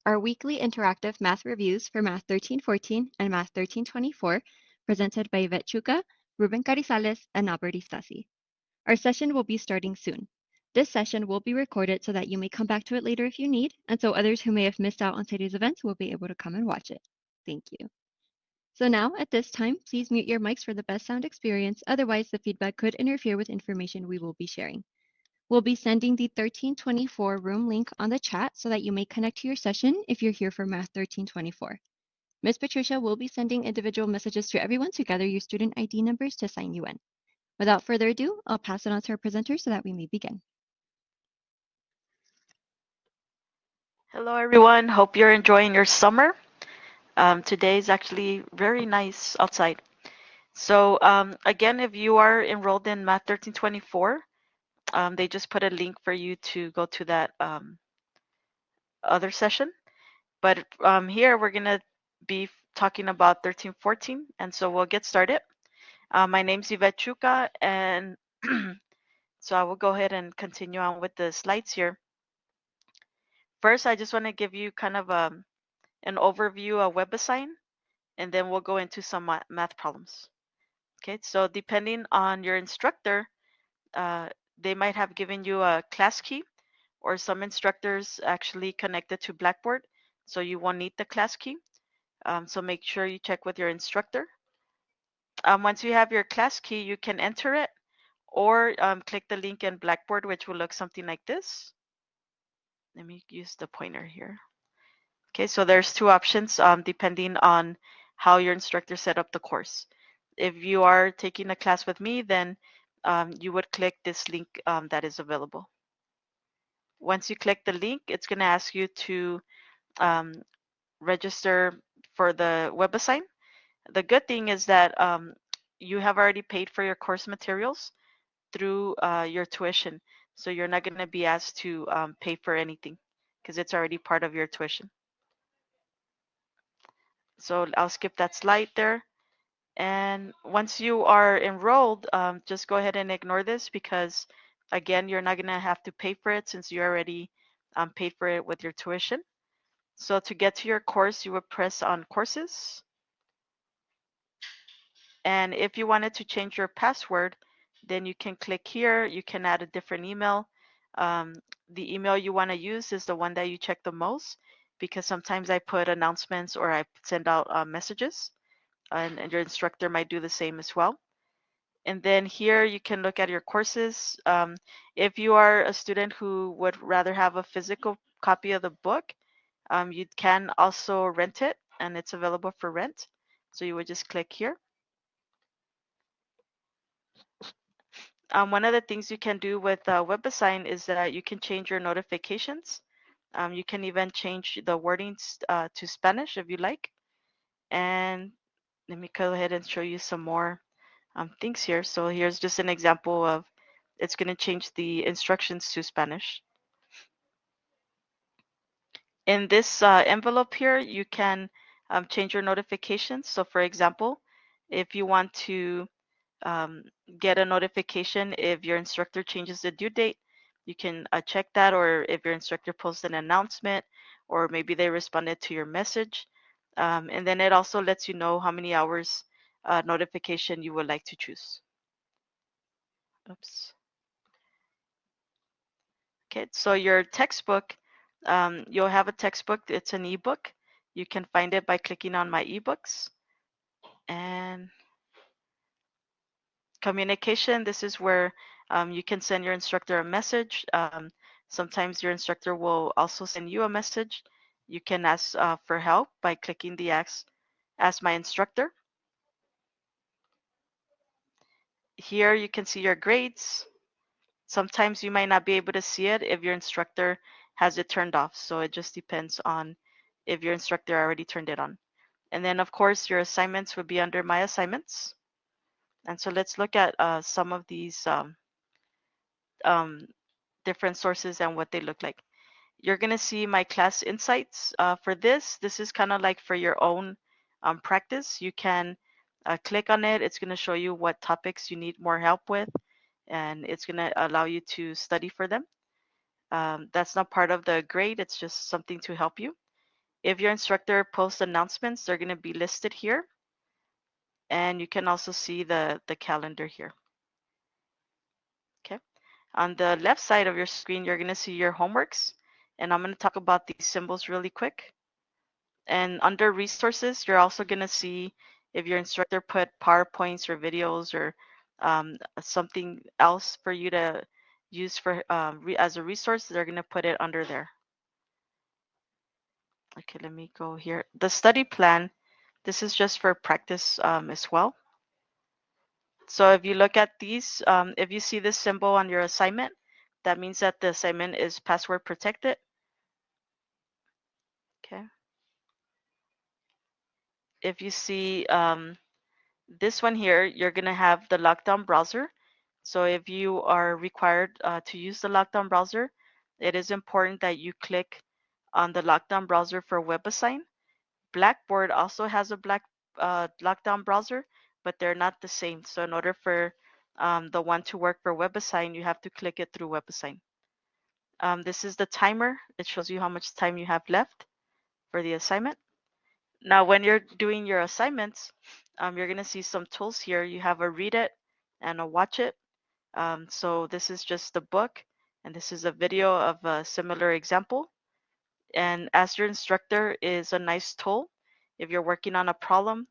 our weekly interactive math reviews for Math 1314 and Math 1324, presented by Yvette Chuca, Ruben Carizales, and Albert Istasi. Our session will be starting soon. This session will be recorded so that you may come back to it later if you need, and so others who may have missed out on today's events will be able to come and watch it. Thank you. So now, at this time, please mute your mics for the best sound experience, otherwise the feedback could interfere with information we will be sharing. We'll be sending the 1324 room link on the chat so that you may connect to your session if you're here for Math 1324. Ms. Patricia will be sending individual messages to everyone to gather your student ID numbers to sign you in. Without further ado, I'll pass it on to our presenter so that we may begin. Hello, everyone. Hope you're enjoying your summer. Today is actually very nice outside. So again, if you are enrolled in Math 1324, they just put a link for you to go to that other session. But here we're going to be talking about 1314, and so we'll get started. My name's Yvette Chuca, and so I will go ahead and continue on with the slides here. First, I just want to give you kind of an overview of Webassign, and then we'll go into some math problems. Okay, so depending on your instructor, they might have given you a class key, or some instructors actually connected to Blackboard, so you won't need the class key. So make sure you check with your instructor. Once you have your class key, you can enter it, or click the link in Blackboard, which will look something like this. Let me use the pointer here. Okay, so there's two options depending on how your instructor set up the course. If you are taking a class with me, then you would click this link that is available. Once you click the link, it's going to ask you to register for the Webassign. The good thing is that you have already paid for your course materials through your tuition, so you're not going to be asked to pay for anything because it's already part of your tuition. So I'll skip that slide there. And once you are enrolled, just go ahead and ignore this because, again, you're not going to have to pay for it since you already paid for it with your tuition. So to get to your course, you would press on Courses. And if you wanted to change your password, then you can click here. You can add a different email. The email you want to use is the one that you check the most, because sometimes I put announcements or I send out messages. And your instructor might do the same as well. And then here you can look at your courses. If you are a student who would rather have a physical copy of the book, you can also rent it, and it's available for rent. So you would just click here. One of the things you can do with Webassign is that you can change your notifications. You can even change the wordings to Spanish if you like. And let me go ahead and show you some more things here. So here's just an example of, it's going to change the instructions to Spanish. In this envelope here, you can change your notifications. So for example, if you want to get a notification if your instructor changes the due date, you can check that, or if your instructor posts an announcement, or maybe they responded to your message. And then it also lets you know how many hours notification you would like to choose. Oops. Okay, so your textbook, you'll have a textbook. It's an ebook. You can find it by clicking on my ebooks. And communication, this is where you can send your instructor a message. Sometimes your instructor will also send you a message. You can ask for help by clicking the Ask My Instructor. Here you can see your grades. Sometimes you might not be able to see it if your instructor has it turned off. So it just depends on if your instructor already turned it on. And then of course your assignments would be under My Assignments. And so let's look at some of these different sources and what they look like. You're going to see my class insights. For this is kind of like for your own practice. You can click on it. It's going to show you what topics you need more help with, and it's going to allow you to study for them. That's not part of the grade. It's just something to help you. If your instructor posts announcements, they're going to be listed here. And you can also see the calendar here. Okay. On the left side of your screen, you're going to see your homeworks. And I'm going to talk about these symbols really quick. And under resources, you're also going to see if your instructor put PowerPoints or videos or something else for you to use for as a resource, they're going to put it under there. Okay, let me go here. The study plan, this is just for practice as well. So if you look at these, if you see this symbol on your assignment, that means that the assignment is password protected. Okay. If you see this one here, you're going to have the lockdown browser. So if you are required to use the lockdown browser, it is important that you click on the lockdown browser for Webassign. Blackboard also has a lockdown browser, but they're not the same. So in order for the one to work for Webassign, you have to click it through Webassign. This is the timer. It shows you how much time you have left for the assignment. Now, when you're doing your assignments, you're going to see some tools here. You have a read it and a watch it. So this is just the book, and this is a video of a similar example. And as your instructor is a nice tool. If you're working on a problem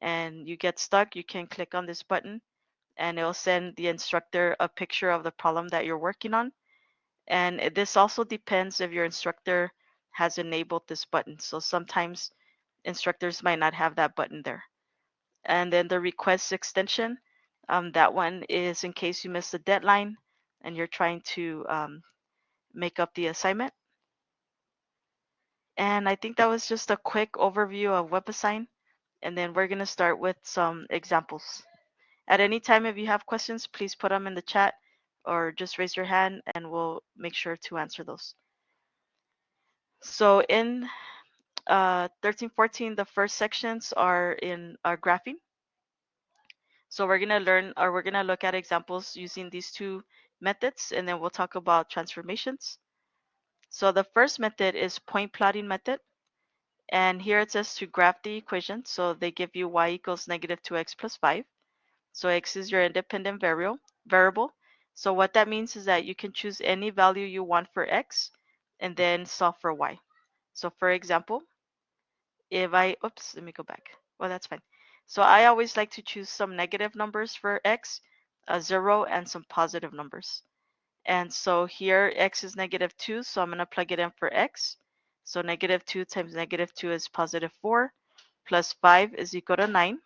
and you get stuck, you can click on this button and it'll send the instructor a picture of the problem that you're working on. And this also depends if your instructor has enabled this button. So sometimes instructors might not have that button there. And then the request extension, that one is in case you miss the deadline and you're trying to make up the assignment. And I think that was just a quick overview of Webassign. And then we're going to start with some examples. At any time, if you have questions, please put them in the chat or just raise your hand and we'll make sure to answer those. So in 1314, the first sections are in graphing. So we're going to learn, or we're going to look at examples using these two methods, and then we'll talk about transformations. So the first method is point plotting method. And here it says to graph the equation. So they give you y equals negative 2x plus 5. So x is your independent variable. So what that means is that you can choose any value you want for x and then solve for y. So for example, if oops, let me go back. Well, that's fine. So I always like to choose some negative numbers for x, a 0, and some positive numbers. And so here x is negative 2, so I'm going to plug it in for x. So negative 2 times negative 2 is positive 4, plus 5 is equal to 9.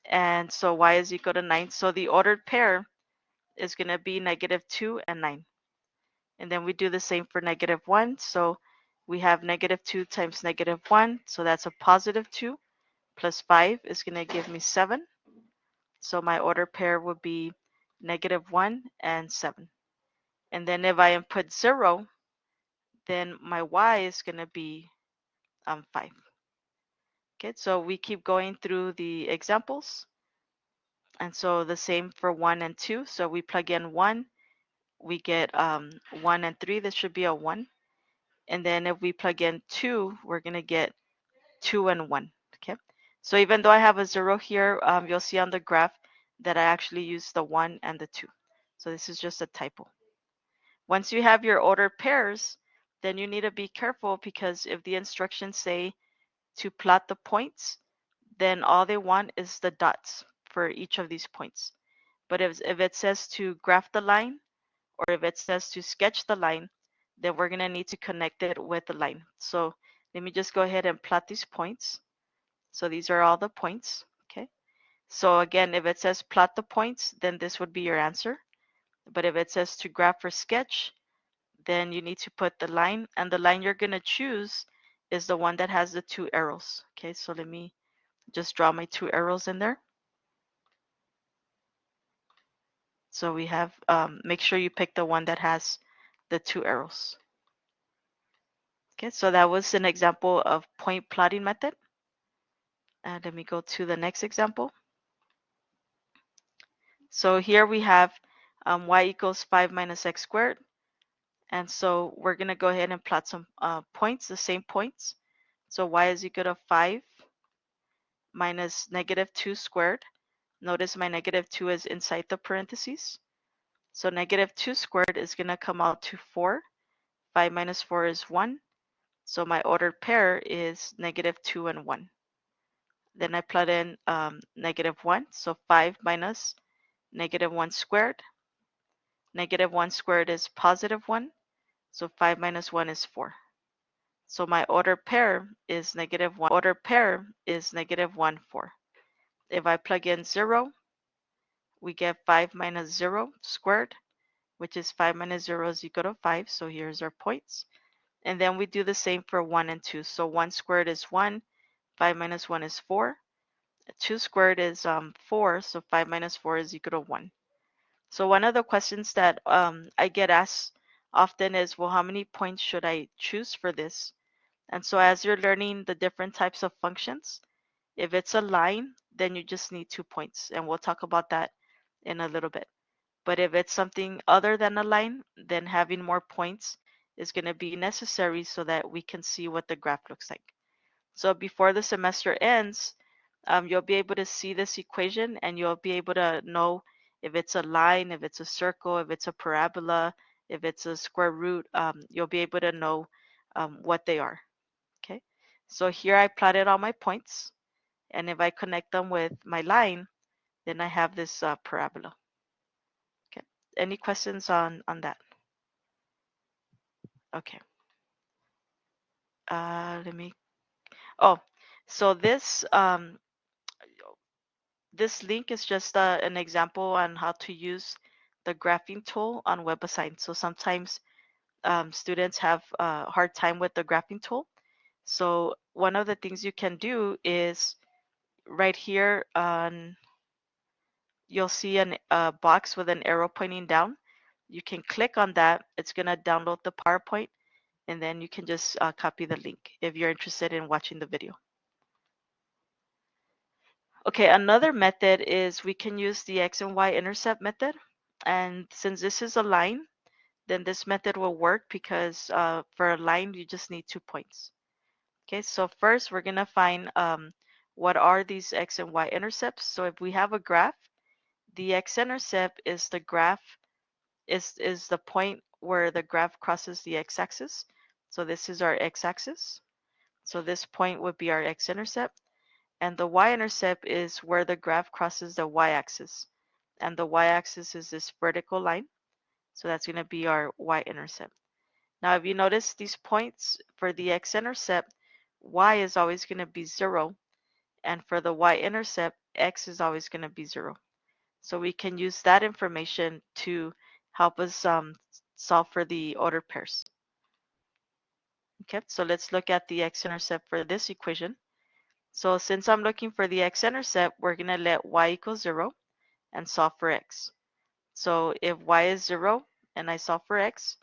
And so y is equal to 9. So the ordered pair is going to be negative 2 and 9. And then we do the same for negative 1. So we have negative 2 times negative 1. So that's a positive 2 plus 5 is going to give me 7. So my order pair would be negative 1 and 7. And then if I input 0, then my y is going to be 5. Okay, so we keep going through the examples. And so the same for 1 and 2. So we plug in 1, we get 1 and 3. This should be a 1. And then if we plug in 2, we're going to get 2 and 1. Okay. So even though I have a 0 here, you'll see on the graph that I actually use the 1 and the 2. So this is just a typo. Once you have your ordered pairs, then you need to be careful because if the instructions say to plot the points, then all they want is the dots for each of these points. But if it says to graph the line, or if it says to sketch the line, then we're going to need to connect it with the line. So let me just go ahead and plot these points. So these are all the points. Okay. So again, if it says plot the points, then this would be your answer. But if it says to graph or sketch, then you need to put the line, and the line you're going to choose is the one that has the 2 arrows. Okay, so let me just draw my 2 arrows in there. So we have, make sure you pick the one that has the 2 arrows. Okay, so that was an example of point plotting method. And let me go to the next example. So here we have y equals 5 minus x squared. And so we're going to go ahead and plot some points, the same points. So y is equal to 5 minus negative 2 squared. Notice my negative 2 is inside the parentheses. So negative 2 squared is going to come out to 4. 5 minus 4 is 1. So my ordered pair is negative 2 and 1. Then I plug in negative 1. So 5 minus negative 1 squared. Negative 1 squared is positive 1. So 5 minus 1 is 4. So my ordered pair is negative 1. Ordered pair is negative 1, 4. If I plug in 0, we get 5 minus 0 squared, which is 5 minus 0 is equal to 5. So here's our points. And then we do the same for 1 and 2. So 1 squared is 1. 5 minus 1 is 4. 2 squared is 4. So 5 minus 4 is equal to 1. So one of the questions that I get asked often is, well, how many points should I choose for this? And so as you're learning the different types of functions, if it's a line, then you just need 2 points. And we'll talk about that in a little bit. But if it's something other than a line, then having more points is going to be necessary so that we can see what the graph looks like. So before the semester ends, you'll be able to see this equation and you'll be able to know if it's a line, if it's a circle, if it's a parabola, if it's a square root. You'll be able to know what they are. Okay, so here I plotted all my points, and if I connect them with my line, then I have this parabola. Okay, any questions on that? Okay, let me. Oh, so this link is just an example on how to use the graphing tool on Webassign. So sometimes students have a hard time with the graphing tool. So one of the things you can do is right here on, you'll see a box with an arrow pointing down. You can click on that. It's going to download the PowerPoint, and then you can just copy the link if you're interested in watching the video. Okay, another method is we can use the X and Y intercept method. And since this is a line, then this method will work because for a line, you just need 2 points. Okay, so first we're going to find what are these X and Y intercepts. So if we have a graph, the X-intercept is the graph, is the point where the graph crosses the X-axis. So this is our X-axis. So this point would be our X-intercept. And the Y-intercept is where the graph crosses the Y-axis. And the Y-axis is this vertical line. So that's going to be our Y-intercept. Now, if you notice these points for the X-intercept, Y is always going to be 0. And for the Y-intercept, X is always going to be 0. So we can use that information to help us solve for the ordered pairs. Okay, so let's look at the X-intercept for this equation. So since I'm looking for the X-intercept, we're going to let Y equal 0 and solve for X. So if Y is 0 and I solve for X,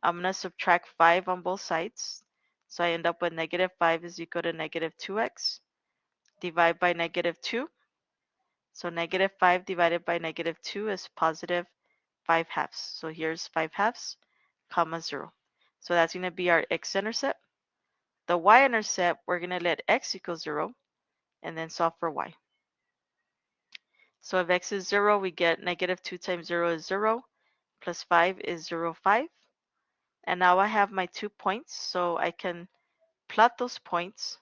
I'm going to subtract 5 on both sides. So I end up with negative 5 is equal to negative 2x. Divide by negative 2. So negative 5 divided by negative 2 is positive 5 halves. So here's 5 halves, comma 0. So that's going to be our X-intercept. The Y-intercept, we're going to let X equal 0 and then solve for Y. So if X is 0, we get negative 2 times 0 is 0, plus 5 is 0, 5. And now I have my 2 points, so I can plot those points.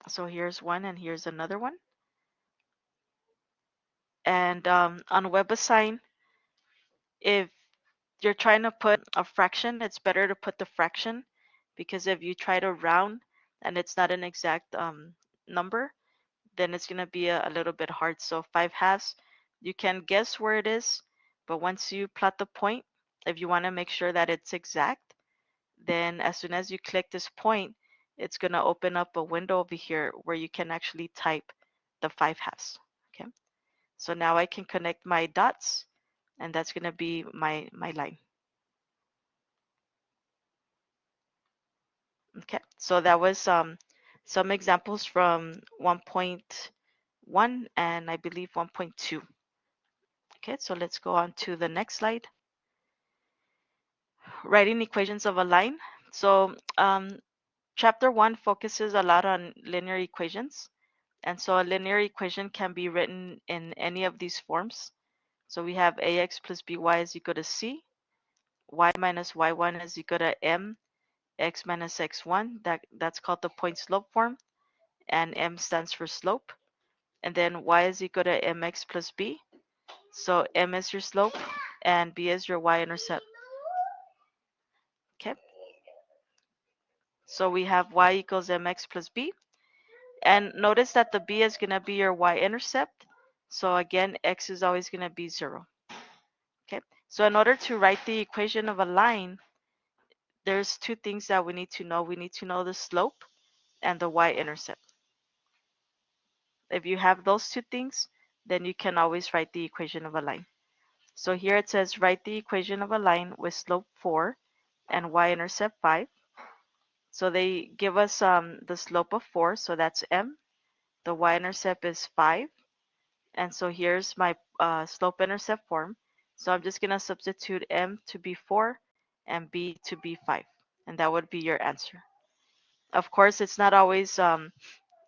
So here's one and here's another one. And on Webassign, if you're trying to put a fraction, it's better to put the fraction, because if you try to round and it's not an exact number, then it's going to be a little bit hard. So 5 halves, you can guess where it is, but once you plot the point, if you want to make sure that it's exact, then as soon as you click this point, it's going to open up a window over here where you can actually type the 5 halves. Okay, so now I can connect my dots, and that's going to be my line. Okay, so that was some examples from 1.1 and I believe 1.2. Okay, so let's go on to the next slide. Writing equations of a line. So Chapter 1 focuses a lot on linear equations. And so a linear equation can be written in any of these forms. So we have ax plus by is equal to c, y minus y1 is equal to m, x minus x1. That's called the point slope form, and m stands for slope. And then y is equal to mx plus b. So m is your slope and b is your y-intercept. Okay. So we have y equals mx plus b. And notice that the b is going to be your y-intercept. So again, x is always going to be 0. Okay. So in order to write the equation of a line, there's two things that we need to know. We need to know the slope and the y-intercept. If you have those two things, then you can always write the equation of a line. So here it says write the equation of a line with slope 4 and y-intercept 5. So they give us the slope of 4, so that's m. The y-intercept is 5. And so here's my slope-intercept form. So I'm just going to substitute m to be 4 and b to be 5. And that would be your answer. Of course, it's not always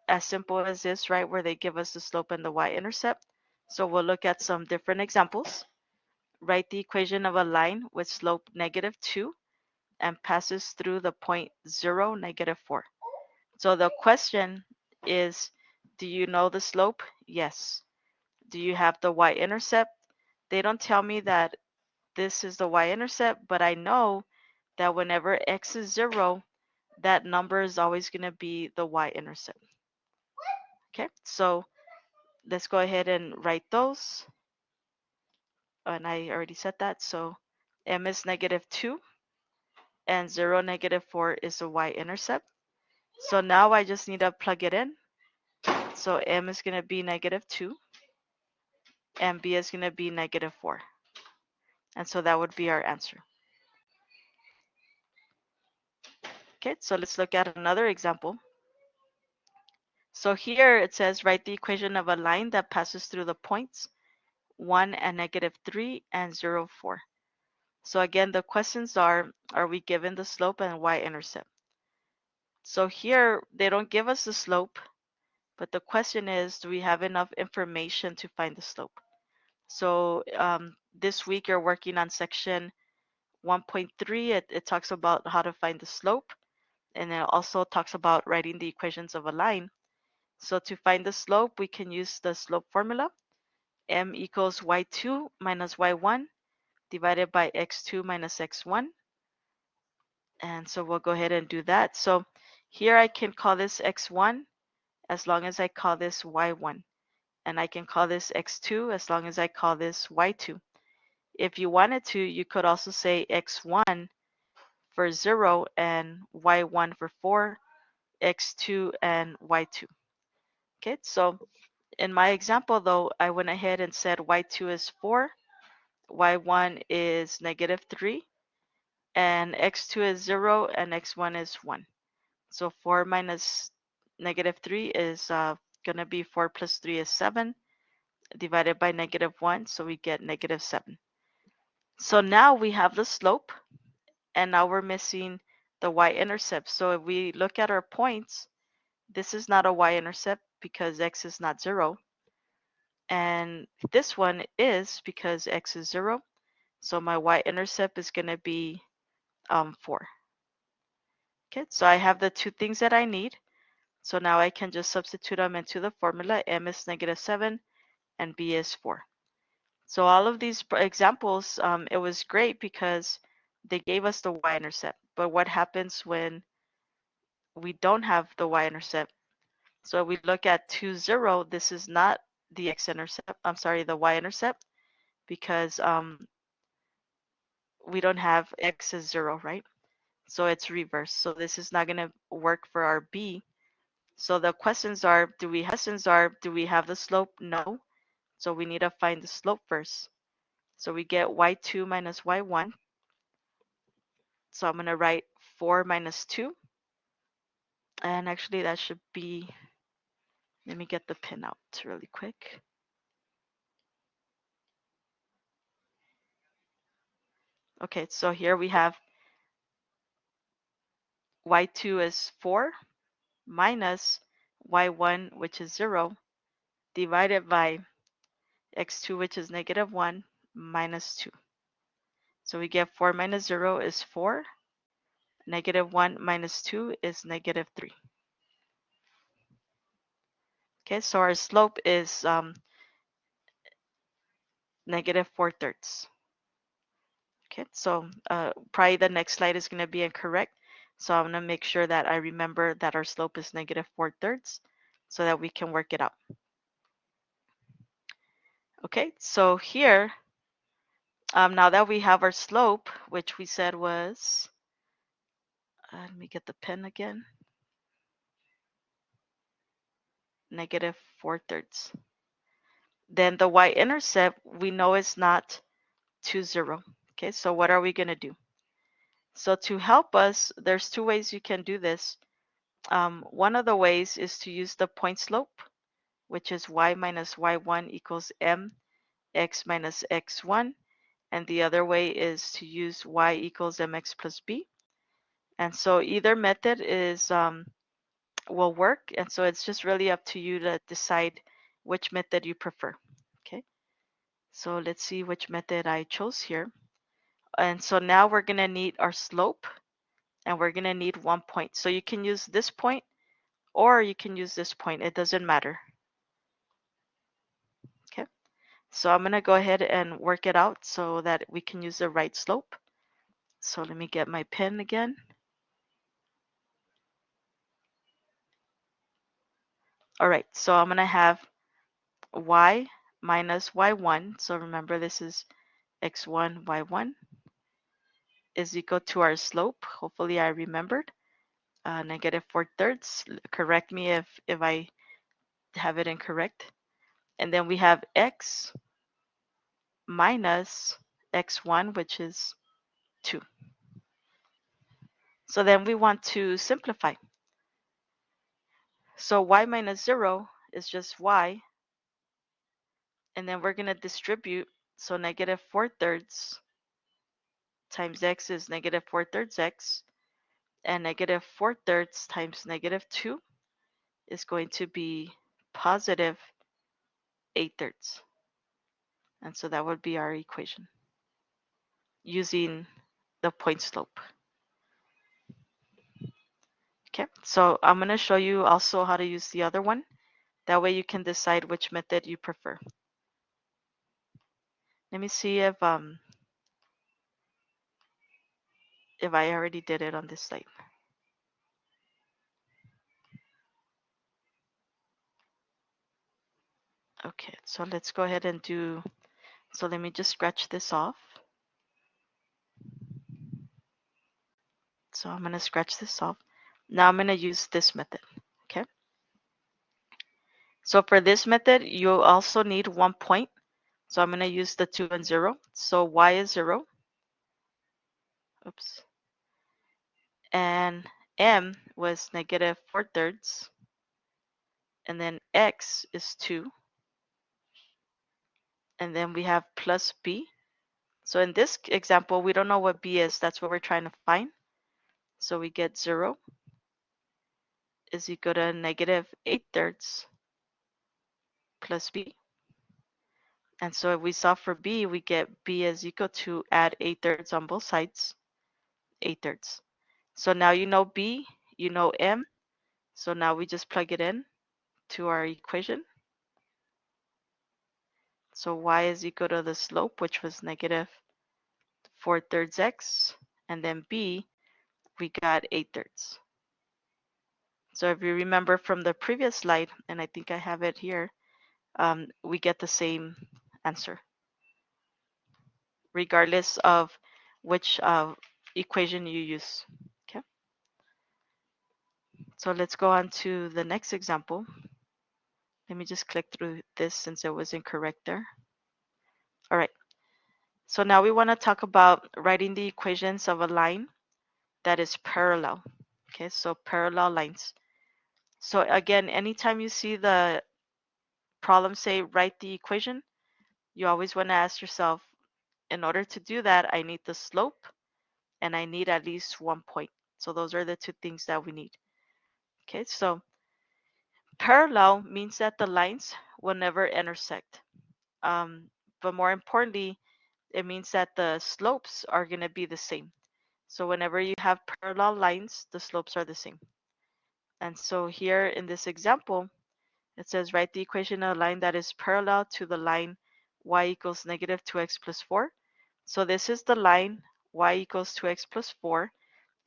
as simple as this, right, where they give us the slope and the y-intercept. So we'll look at some different examples. Write the equation of a line with slope -2 and passes through the point 0, -4. So the question is, do you know the slope? Yes. Do you have the y-intercept? They don't tell me that this is the y-intercept, but I know that whenever x is 0, that number is always going to be the y-intercept. Okay, so let's go ahead and write those. And I already said that. So m is -2 and 0, -4 is the y-intercept. So now I just need to plug it in. So m is going to be -2 and b is going to be -4. And so that would be our answer. Okay, so let's look at another example. So here it says write the equation of a line that passes through the points 1 and -3 and 0, 4. So again, the questions are we given the slope and y-intercept? So here they don't give us the slope, but the question is, do we have enough information to find the slope? So this week you're working on section 1.3. It talks about how to find the slope, and it also talks about writing the equations of a line. So to find the slope, we can use the slope formula. M equals y2 minus y1 divided by x2 minus x1. And so we'll go ahead and do that. So here I can call this x1 as long as I call this y1. And I can call this x2 as long as I call this y2. If you wanted to, you could also say x1 for 0 and y1 for 4, x2 and y2. Okay, so in my example though, I went ahead and said y2 is 4, y1 is -3, and x2 is 0 and x1 is 1. So 4 minus -3 is going to be 4 plus 3 is 7 divided by -1, so we get -7. So now we have the slope, and now we're missing the y-intercept. So if we look at our points, this is not a y-intercept because x is not 0. And this one is because x is 0. So my y-intercept is going to be 4. Okay, so I have the two things that I need. So now I can just substitute them into the formula. M is -7 and B is 4. So all of these examples, it was great because they gave us the y-intercept. But what happens when we don't have the y-intercept? So we look at 2, 0. This is not the x-intercept. I'm sorry, the y-intercept, because we don't have x is 0, right? So it's reverse. So this is not going to work for our B. So the questions are, do we have the slope? No. So we need to find the slope first. So we get y2 minus y1. So I'm going to write 4 minus 2. And actually that should be, let me get the pin out really quick. Okay, so here we have y2 is 4 minus y1, which is 0, divided by x2, which is negative 1, minus 2. So we get 4 minus 0 is 4. Negative 1 minus 2 is negative 3. Okay, so our slope is negative 4/3. Okay, so probably the next slide is going to be incorrect. So I'm going to make sure that I remember that our slope is negative 4/3 so that we can work it out. Okay, so here, now that we have our slope, which we said was, let me get the pen again, negative 4/3. Then the y-intercept, we know is not 2, 0. Okay, so what are we going to do? So to help us, there's two ways you can do this. One of the ways is to use the point slope, which is y minus y1 equals mx minus x1. And the other way is to use y equals mx plus b. And so either method is will work. And so it's just really up to you to decide which method you prefer. Okay, so let's see which method I chose here. And so now we're going to need our slope, and we're going to need 1 point. So you can use this point or you can use this point. It doesn't matter. Okay, so I'm going to go ahead and work it out so that we can use the right slope. So let me get my pen again. All right, so I'm going to have y minus y1. So remember, this is x1, y1 is equal to our slope. Hopefully I remembered. Negative 4/3. Correct me if I have it incorrect. And then we have x minus x1, which is 2. So then we want to simplify. So y minus 0 is just y. And then we're going to distribute. So negative 4/3 times x is negative 4/3 x. And negative 4/3 times negative 2 is going to be positive 8/3. And so that would be our equation using the point slope. Okay, so I'm going to show you also how to use the other one. That way you can decide which method you prefer. Let me see if I already did it on this slide. Okay, so let's go ahead and do, so let me just scratch this off. So I'm going to scratch this off. Now I'm going to use this method, okay? So for this method, you also need 1 point. So I'm going to use the 2 and 0. So y is 0. Oops. And m was negative 4/3. And then x is 2. And then we have plus b. So in this example, we don't know what b is. That's what we're trying to find. So we get 0 is equal to negative 8/3 plus b. And so if we solve for b, we get b is equal to add 8/3 on both sides, 8/3. So now you know b, you know m. So now we just plug it in to our equation. So y is equal to the slope, which was negative 4/3 x. And then b, we got 8/3. So if you remember from the previous slide, and I think I have it here, we get the same answer, regardless of which equation you use. Okay. So let's go on to the next example. Let me just click through this since it was incorrect there. All right. So now we want to talk about writing the equations of a line that is parallel. Okay, so parallel lines. So again, anytime you see the problem say write the equation, you always want to ask yourself, in order to do that, I need the slope and I need at least 1 point. So those are the two things that we need. Okay, so parallel means that the lines will never intersect. But more importantly, it means that the slopes are going to be the same. So whenever you have parallel lines, the slopes are the same. And so here in this example, it says write the equation of a line that is parallel to the line y equals negative 2x plus 4. So this is the line y equals 2x plus 4.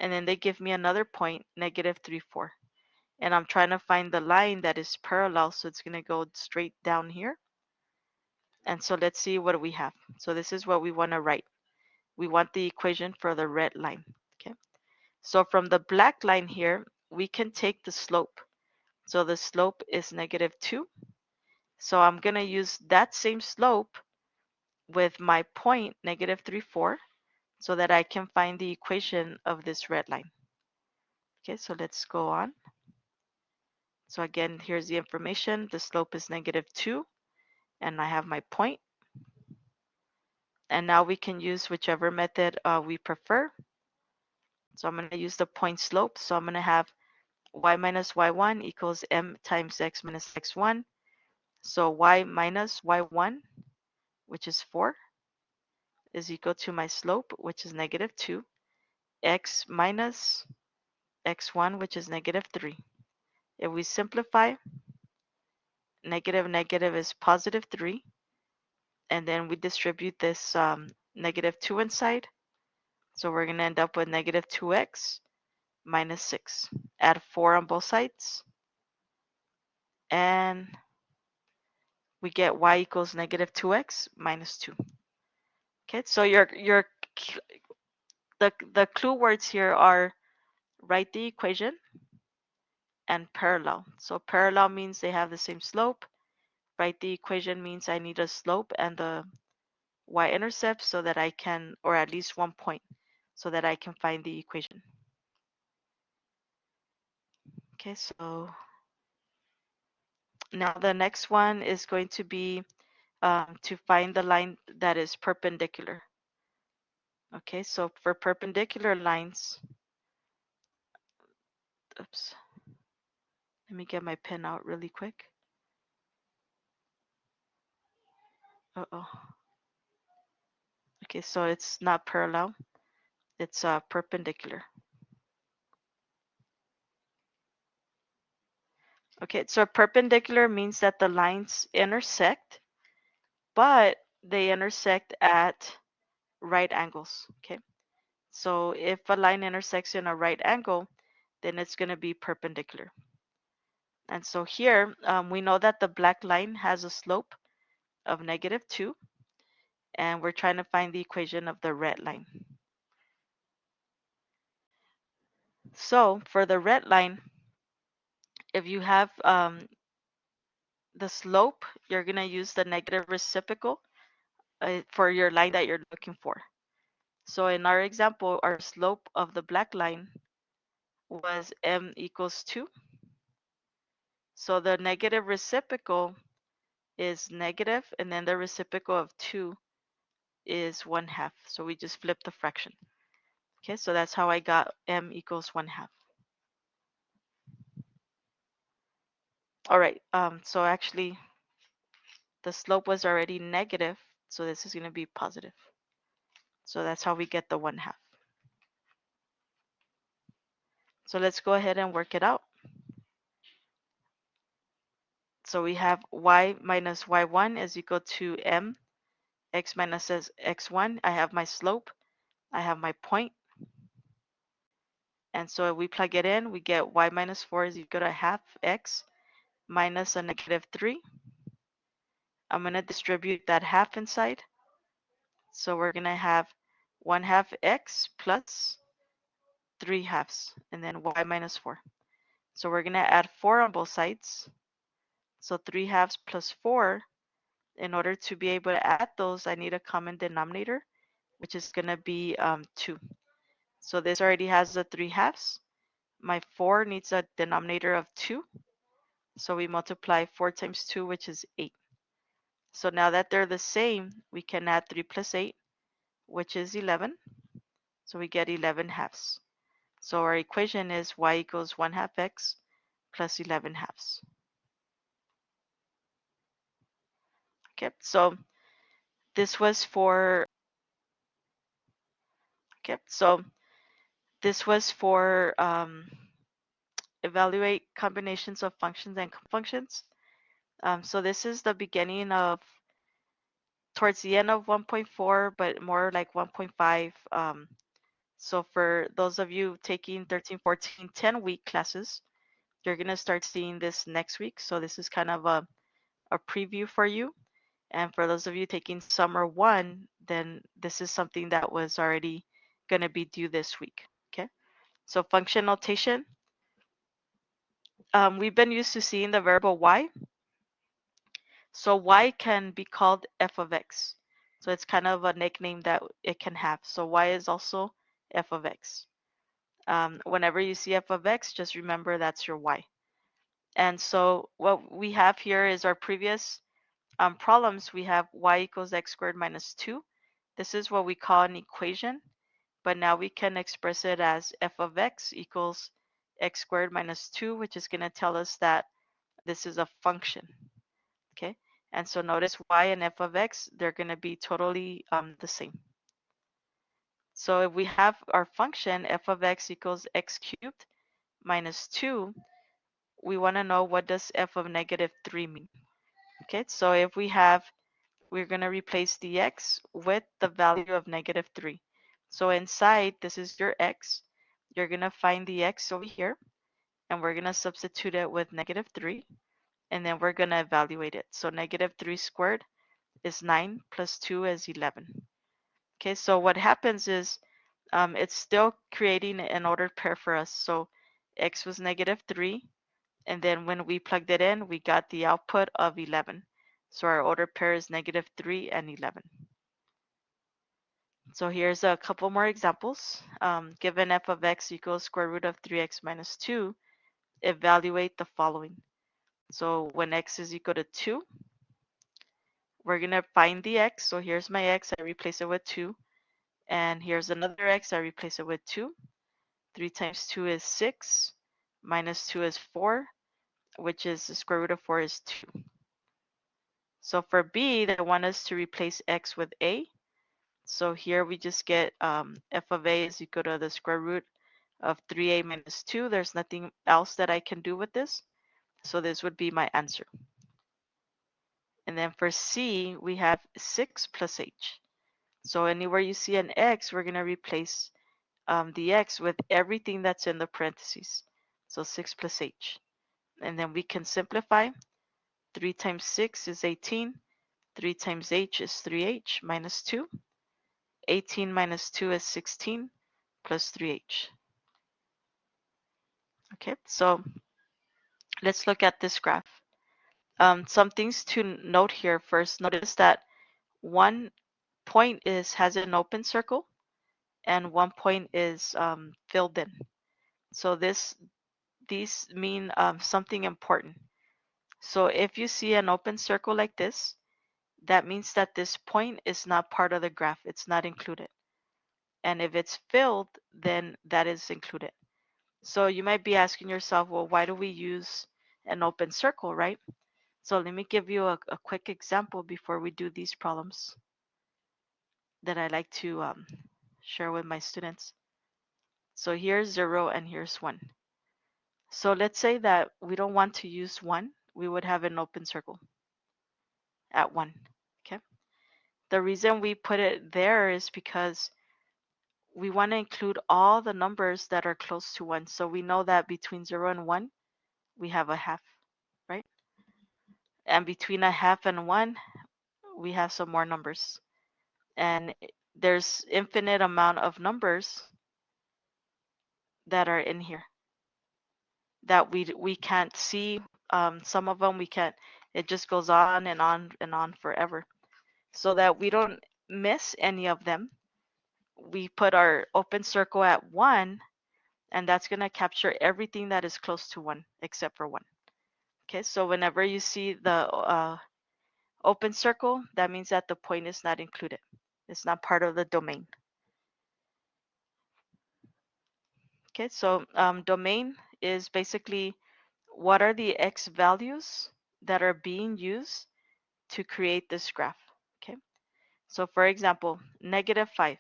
And then they give me another point, negative 3, 4. And I'm trying to find the line that is parallel. So it's going to go straight down here. And so let's see what we have. So this is what we want to write. We want the equation for the red line. Okay. So from the black line here, we can take the slope. So the slope is negative 2. So I'm going to use that same slope with my point, negative 3, 4, so that I can find the equation of this red line. Okay, so let's go on. So again, here's the information. The slope is negative 2, and I have my point. And now we can use whichever method we prefer. So I'm going to use the point slope. So I'm going to have y minus y1 equals m times x minus x1. So y minus y1, which is 4, is equal to my slope, which is negative 2, x minus x1, which is negative 3. If we simplify, negative negative is positive 3, and then we distribute this negative 2 inside. So we're going to end up with negative 2x minus 6. Add 4 on both sides, and we get y equals negative 2x minus 2. Okay, so the clue words here are write the equation and parallel. So parallel means they have the same slope. Write the equation means I need a slope and the y-intercept so that I can, or at least one point, so that I can find the equation. Okay, so now the next one is going to be to find the line that is perpendicular. Okay, so for perpendicular lines, oops, let me get my pen out really quick. Uh-oh. Okay, so it's not parallel, it's perpendicular. Okay, so perpendicular means that the lines intersect, but they intersect at right angles. Okay, so if a line intersects in a right angle, then it's going to be perpendicular. And so here we know that the black line has a slope of negative 2, and we're trying to find the equation of the red line. So for the red line, if you have the slope, you're going to use the negative reciprocal for your line that you're looking for. So in our example, our slope of the black line was m equals 2. So the negative reciprocal is negative, and then the reciprocal of 2 is 1/2. So we just flip the fraction. Okay, so that's how I got m equals 1/2. All right, so actually the slope was already negative, so this is going to be positive. So that's how we get the 1/2. So let's go ahead and work it out. So we have y minus y1 is equal to m x minus x1. I have my slope, I have my point. And so if we plug it in, we get y minus 4 is equal to half x minus a negative 3. I'm going to distribute that half inside. So we're going to have 1/2 x plus 3/2, and then y minus 4. So we're going to add 4 on both sides. So 3/2 plus 4. In order to be able to add those, I need a common denominator, which is going to be 2. So this already has the 3/2. My 4 needs a denominator of 2. So we multiply 4 times 2, which is 8. So now that they're the same, we can add 3 plus 8, which is 11. So we get 11/2. So our equation is y equals 1 half x plus 11 halves. Okay, so this was for okay, so this was for evaluate combinations of functions and functions. So this is the beginning of towards the end of 1.4, but more like 1.5. So for those of you taking 13, 14, 10-week classes, you're going to start seeing this next week. So this is kind of a preview for you. And for those of you taking summer 1, then this is something that was already going to be due this week. Okay. So function notation. We've been used to seeing the variable y. So y can be called f of x. So it's kind of a nickname that it can have. So y is also f of x. Whenever you see f of x, just remember that's your y. And so what we have here is our previous problems. We have y equals x squared minus 2. This is what we call an equation, but now we can express it as f of x equals x squared minus 2, which is going to tell us that this is a function. Okay, and so notice y and f of x, they're going to be totally the same. So if we have our function f of x equals x cubed minus 2, we want to know what does f of negative 3 mean. Okay, so if we're going to replace the x with the value of negative 3. So inside, this is your x. You're going to find the x over here, and we're going to substitute it with negative 3, and then we're going to evaluate it. So negative 3 squared is 9 plus 2 is 11. Okay, so what happens is it's still creating an ordered pair for us. So x was negative 3, and then when we plugged it in, we got the output of 11. So our ordered pair is negative 3 and 11. So here's a couple more examples. Given f of x equals square root of 3x minus 2, evaluate the following. So when x is equal to 2, we're going to find the x. So here's my x, I replace it with 2. And here's another x, I replace it with 2. 3 times 2 is 6, minus 2 is 4, which is the square root of 4 is 2. So for b, they want us to replace x with a. So here we just get f of a is equal to the square root of 3a minus 2. There's nothing else that I can do with this. So this would be my answer. And then for c, we have 6 plus h. So anywhere you see an x, we're going to replace the x with everything that's in the parentheses. So 6 plus h. And then we can simplify. 3 times 6 is 18. 3 times h is 3h minus 2. 18 minus 2 is 16 plus 3h. Okay, so let's look at this graph. Some things to note here. First, notice that one point has an open circle and one point is filled in. So these mean something important. So if you see an open circle like this, that means that this point is not part of the graph. It's not included. And if it's filled, then that is included. So you might be asking yourself, well, why do we use an open circle, right? So let me give you a quick example before we do these problems that I like to share with my students. So here's 0 and here's 1. So let's say that we don't want to use 1. We would have an open circle at 1. Okay. The reason we put it there is because we want to include all the numbers that are close to 1. So we know that between 0 and 1, we have a half, right? And between a half and 1, we have some more numbers. And there's infinite amount of numbers that are in here that we can't see. Some of them we can't. It just goes on and on and on forever. So that we don't miss any of them, we put our open circle at 1, and that's going to capture everything that is close to 1 except for 1. Okay, so whenever you see the open circle, that means that the point is not included. It's not part of the domain. Okay, so domain is basically what are the x values that are being used to create this graph. Okay, so for example, -5.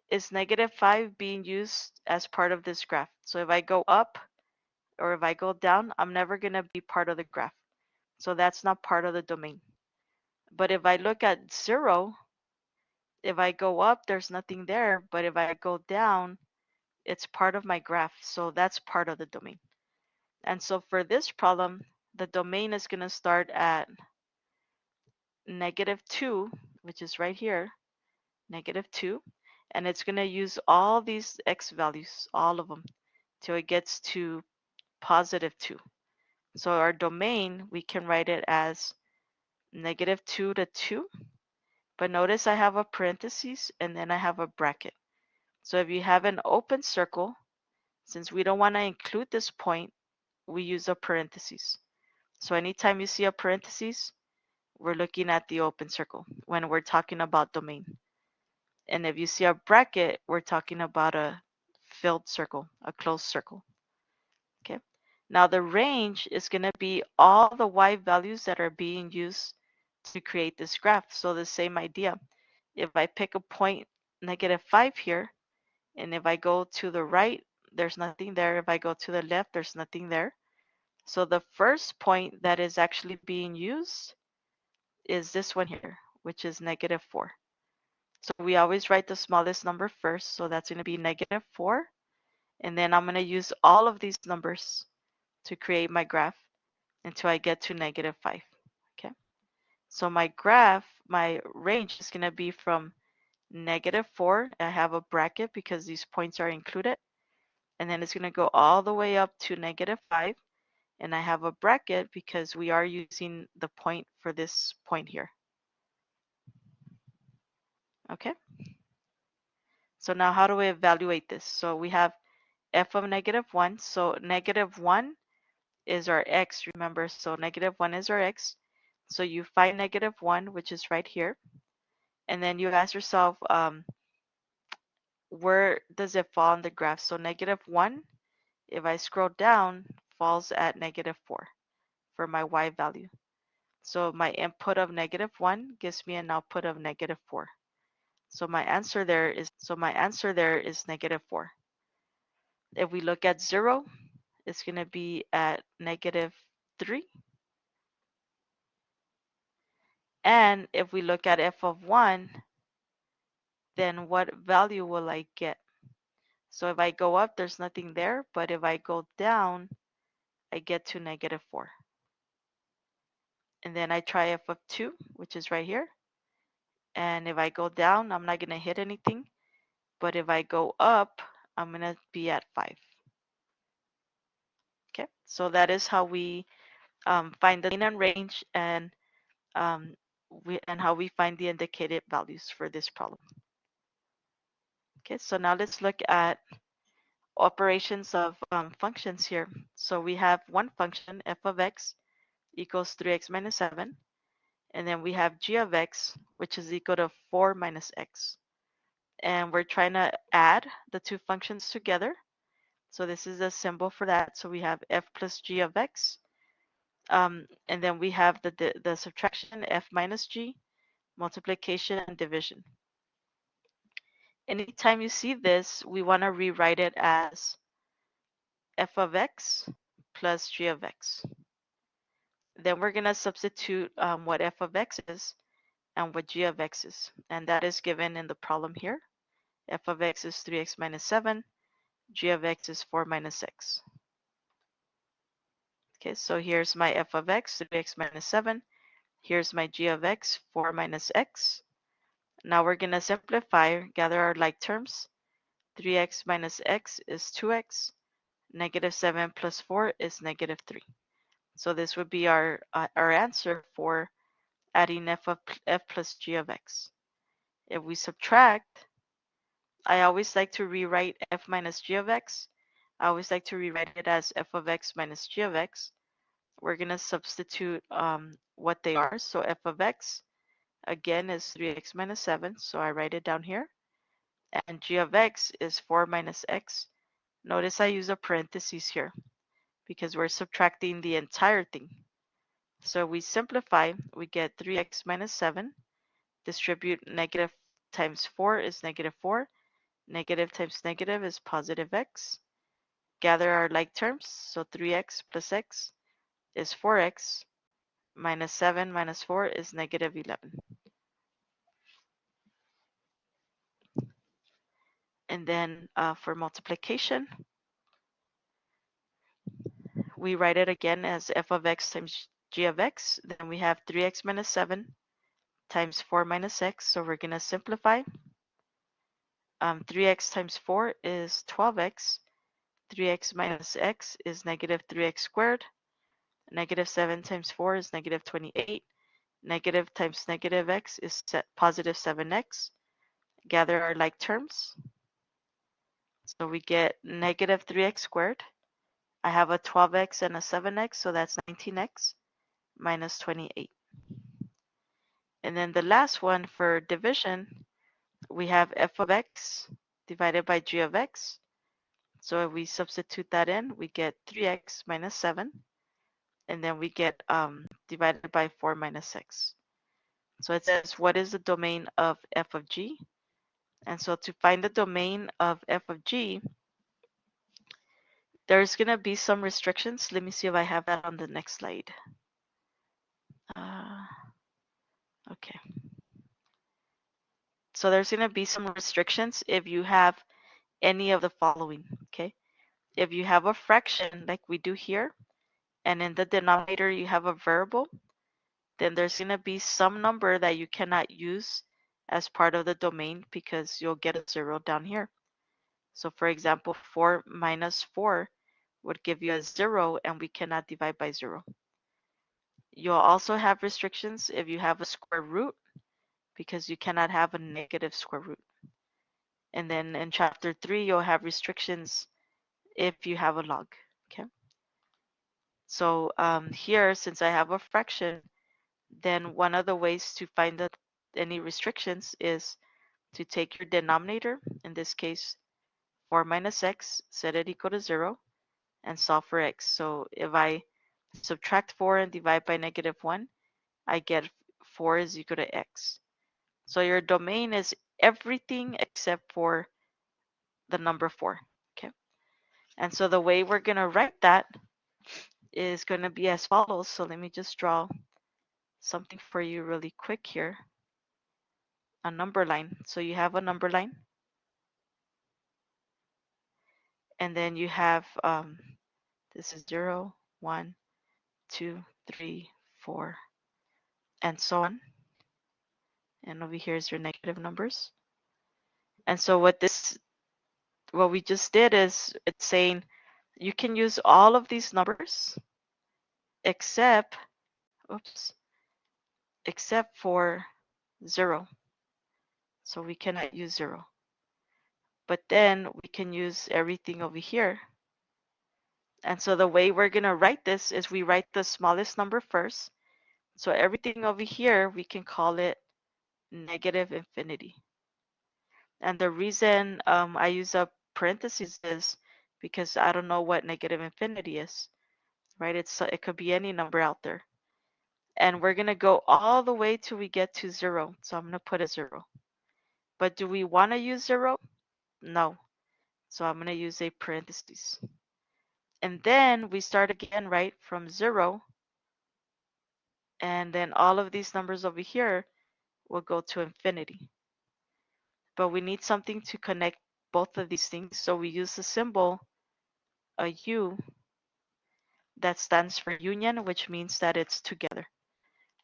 Is -5 being used as part of this graph? So if I go up or if I go down, I'm never going to be part of the graph. So that's not part of the domain. But if I look at 0, if I go up, there's nothing there. But if I go down, it's part of my graph. So that's part of the domain. And so for this problem, the domain is going to start at -2, which is right here, -2. And it's going to use all these x values, all of them, till it gets to +2. So our domain, we can write it as -2 to 2. But notice I have a parentheses and then I have a bracket. So if you have an open circle, since we don't want to include this point, we use a parentheses. So anytime you see a parentheses, we're looking at the open circle when we're talking about domain. And if you see a bracket, we're talking about a filled circle, a closed circle. Okay. Now the range is going to be all the y values that are being used to create this graph. So the same idea. If I pick a point -5 here, and if I go to the right, there's nothing there. If I go to the left, there's nothing there. So the first point that is actually being used is this one here, which is -4. So we always write the smallest number first. So that's going to be -4. And then I'm going to use all of these numbers to create my graph until I get to -5. Okay. So my graph, my range is going to be from -4. I have a bracket because these points are included. And then it's going to go all the way up to -5. And I have a bracket because we are using the point for this point here. Okay. So now how do we evaluate this? So we have f of -1. So -1 is our x, remember. So -1 is our x. So you find -1, which is right here. And then you ask yourself, where does it fall on the graph? So -1, if I scroll down, falls at -4 for my y value. So my input of -1 gives me an output of -4. So my answer there is -4. If we look at 0, it's going to be at -3. And if we look at f of 1, then what value will I get? So if I go up, there's nothing there. But if I go down, I get to -4. And then I try f of 2, which is right here. And if I go down, I'm not going to hit anything. But if I go up, I'm going to be at 5. Okay, so that is how we find the mean and range, and how we find the indicated values for this problem. Okay, so now let's look at operations of functions here. So we have one function, f of x equals 3x minus 7. And then we have g of x, which is equal to 4 minus x. And we're trying to add the two functions together. So this is a symbol for that. So we have f plus g of x. And then we have the subtraction, f minus g, multiplication, and division. Anytime you see this, we want to rewrite it as f of x plus g of x. Then we're going to substitute what f of x is and what g of x is. And that is given in the problem here. F of x is 3x minus 7. G of x is 4 minus x. Okay, so here's my f of x, 3x minus 7. Here's my g of x, 4 minus x. Now we're going to simplify, gather our like terms. 3x minus x is 2x. -7 plus 4 is -3. So this would be our answer for adding f plus g of x. If we subtract, I always like to rewrite f minus g of x. I always like to rewrite it as f of x minus g of x. We're going to substitute what they are. So f of x, again, is 3x minus 7. So I write it down here. And g of x is 4 minus x. Notice I use a parenthesis here because we're subtracting the entire thing. So we simplify, we get 3x minus 7. Distribute negative times 4 is negative 4. Negative times negative is positive x. Gather our like terms, so 3x plus x is 4x, minus 7 minus 4 is negative 11. And then for multiplication, we write it again as f of x times g of x. Then we have 3x minus 7 times 4 minus x. So we're going to simplify. 3x times 4 is 12x. 3x minus x is negative 3x squared. Negative 7 times 4 is negative 28. Negative times negative x is positive 7x. Gather our like terms. So we get negative 3x squared. I have a 12x and a 7x, so that's 19x minus 28. And then the last one for division, we have f of x divided by g of x. So if we substitute that in, we get 3x minus 7. And then we get divided by 4 minus x. So it says, what is the domain of f of g? And so to find the domain of f of g, there's going to be some restrictions. Let me see if I have that on the next slide. Okay. So there's going to be some restrictions if you have any of the following, okay? If you have a fraction like we do here, and in the denominator you have a variable, then there's going to be some number that you cannot use as part of the domain because you'll get a 0 down here. So for example, 4 minus 4 would give you a 0, and we cannot divide by 0. You'll also have restrictions if you have a square root because you cannot have a negative square root. And then in chapter 3, you'll have restrictions if you have a log, okay? So here, since I have a fraction, then one of the ways to find any restrictions is to take your denominator, in this case 4 minus x, set it equal to 0, and solve for x. So if I subtract 4 and divide by negative 1, I get 4 is equal to x. So your domain is everything except for the number 4, okay? And so the way we're going to write that is going to be as follows. So let me just draw something for you really quick here. A number line. So you have a number line. And then you have, this is 0, 1, 2, 3, 4, and so on. And over here is your negative numbers. And so what we just did is it's saying you can use all of these numbers except for 0. So we cannot use 0. But then we can use everything over here. And so the way we're going to write this is we write the smallest number first. So everything over here, we can call it negative infinity. And the reason I use a parenthesis is because I don't know what negative infinity is, right? It could be any number out there. And we're going to go all the way till we get to 0. So I'm going to put a 0. But do we want to use 0? No. So I'm going to use a parenthesis. And then we start again, right, from 0. And then all of these numbers over here will go to infinity. But we need something to connect both of these things. So we use the symbol, a U, that stands for union, which means that it's together.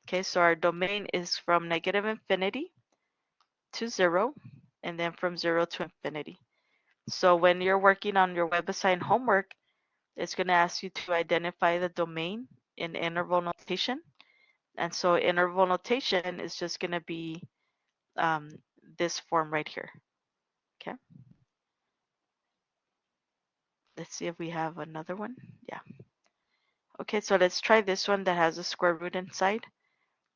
Okay, so our domain is from negative infinity to 0, and then from 0 to infinity. So when you're working on your Webassign homework, it's going to ask you to identify the domain in interval notation. And so interval notation is just going to be this form right here. Okay. Let's see if we have another one. Yeah. Okay, so let's try this one that has a square root inside,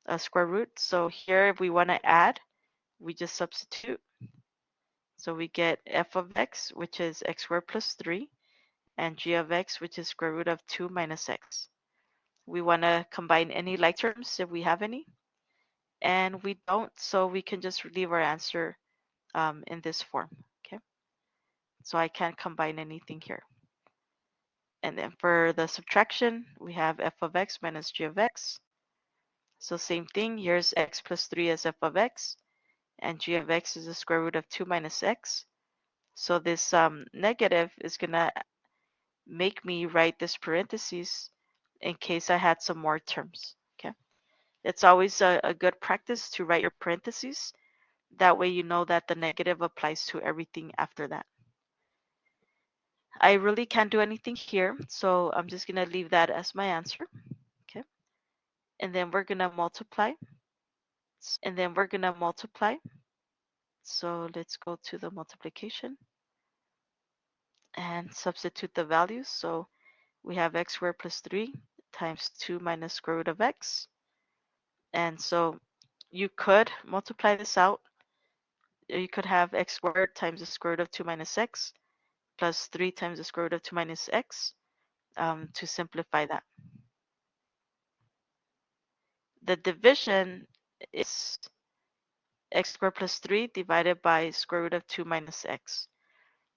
a square root. So here, if we want to add, we just substitute. So we get f of x, which is x squared plus 3. and g of x, which is square root of 2 minus x. We want to combine any like terms if we have any, and we don't, so we can just leave our answer in this form. Okay, so I can't combine anything here. And then for the subtraction, we have f of x minus g of x. So same thing, here's x plus 3 as f of x, and g of x is the square root of 2 minus x. So this negative is going to make me write this parentheses in case I had some more terms. Okay, it's always a good practice to write your parentheses. That way you know that the negative applies to everything after that. I really can't do anything here, so I'm just going to leave that as my answer. Okay, and then we're going to multiply. So let's go to the multiplication and substitute the values. So we have x squared plus 3 times 2 minus square root of x. And so you could multiply this out. You could have x squared times the square root of 2 minus x plus 3 times the square root of 2 minus x to simplify that. The division is x squared plus 3 divided by square root of 2 minus x.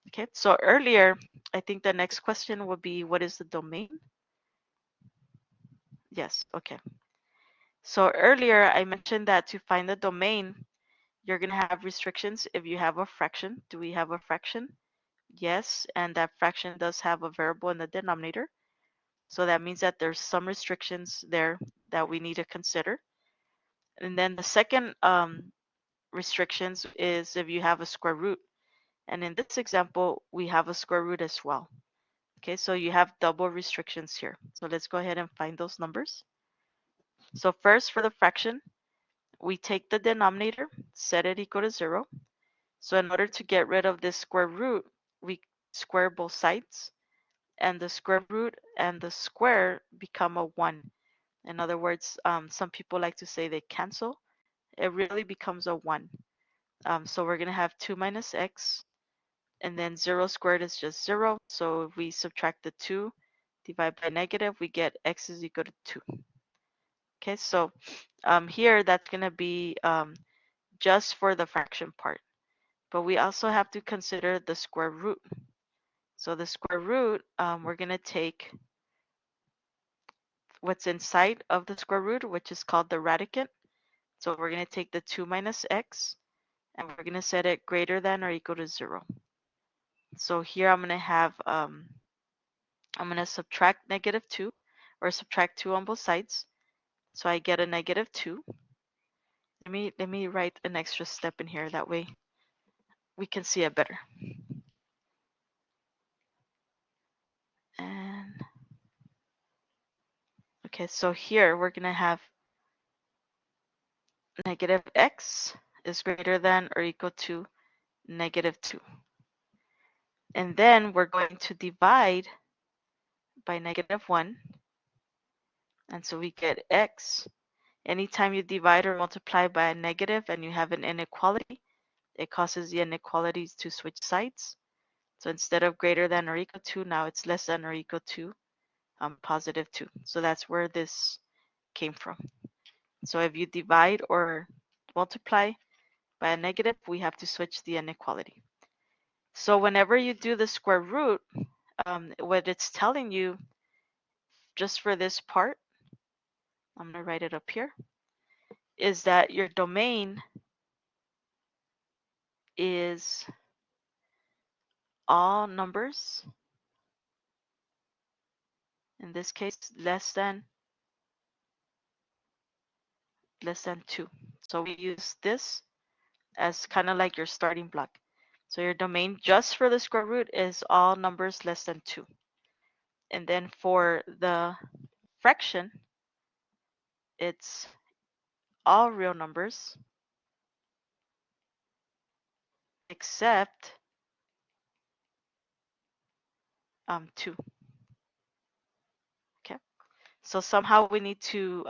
Okay, so earlier, I think the next question would be, what is the domain? Yes, okay. So earlier, I mentioned that to find the domain, you're going to have restrictions if you have a fraction. Do we have a fraction? Yes, and that fraction does have a variable in the denominator. So that means that there's some restrictions there that we need to consider. And then the second restrictions is if you have a square root. And in this example, we have a square root as well. Okay, so you have double restrictions here. So let's go ahead and find those numbers. So first, for the fraction, we take the denominator, set it equal to 0. So in order to get rid of this square root, we square both sides, and the square root and the square become a 1. In other words, some people like to say they cancel. It really becomes a 1. So we're going to have 2 minus x, and then 0 squared is just 0. So if we subtract the 2, divide by negative, we get x is equal to 2. Okay, so here that's going to be just for the fraction part. But we also have to consider the square root. So the square root, we're going to take what's inside of the square root, which is called the radicand. So we're going to take the 2 minus x, and we're going to set it greater than or equal to 0. So here I'm going to have, I'm going to subtract negative 2, or subtract 2 on both sides. So I get a negative 2. Let me write an extra step in here. That way we can see it better. And okay, so here we're going to have negative x is greater than or equal to negative 2. And then we're going to divide by negative 1. And so we get x. Anytime you divide or multiply by a negative and you have an inequality, it causes the inequalities to switch sides. So instead of greater than or equal to, now it's less than or equal to positive 2. So that's where this came from. So if you divide or multiply by a negative, we have to switch the inequality. So whenever you do the square root, what it's telling you, just for this part, I'm going to write it up here, is that your domain is all numbers, in this case, less than 2. So we use this as kind of like your starting block. So your domain just for the square root is all numbers less than 2. And then for the fraction, it's all real numbers except 2. Okay, so somehow we need to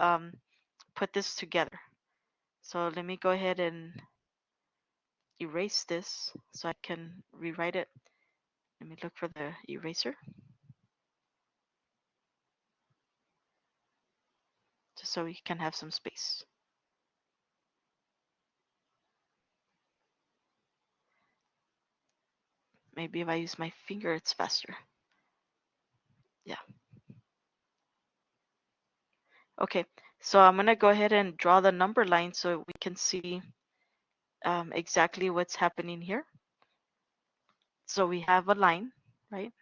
put this together. So let me go ahead and erase this so I can rewrite it. Let me look for the eraser. so we can have some space. Maybe if I use my finger, it's faster. Yeah. Okay, so I'm gonna go ahead and draw the number line so we can see exactly what's happening here. So we have a line, right?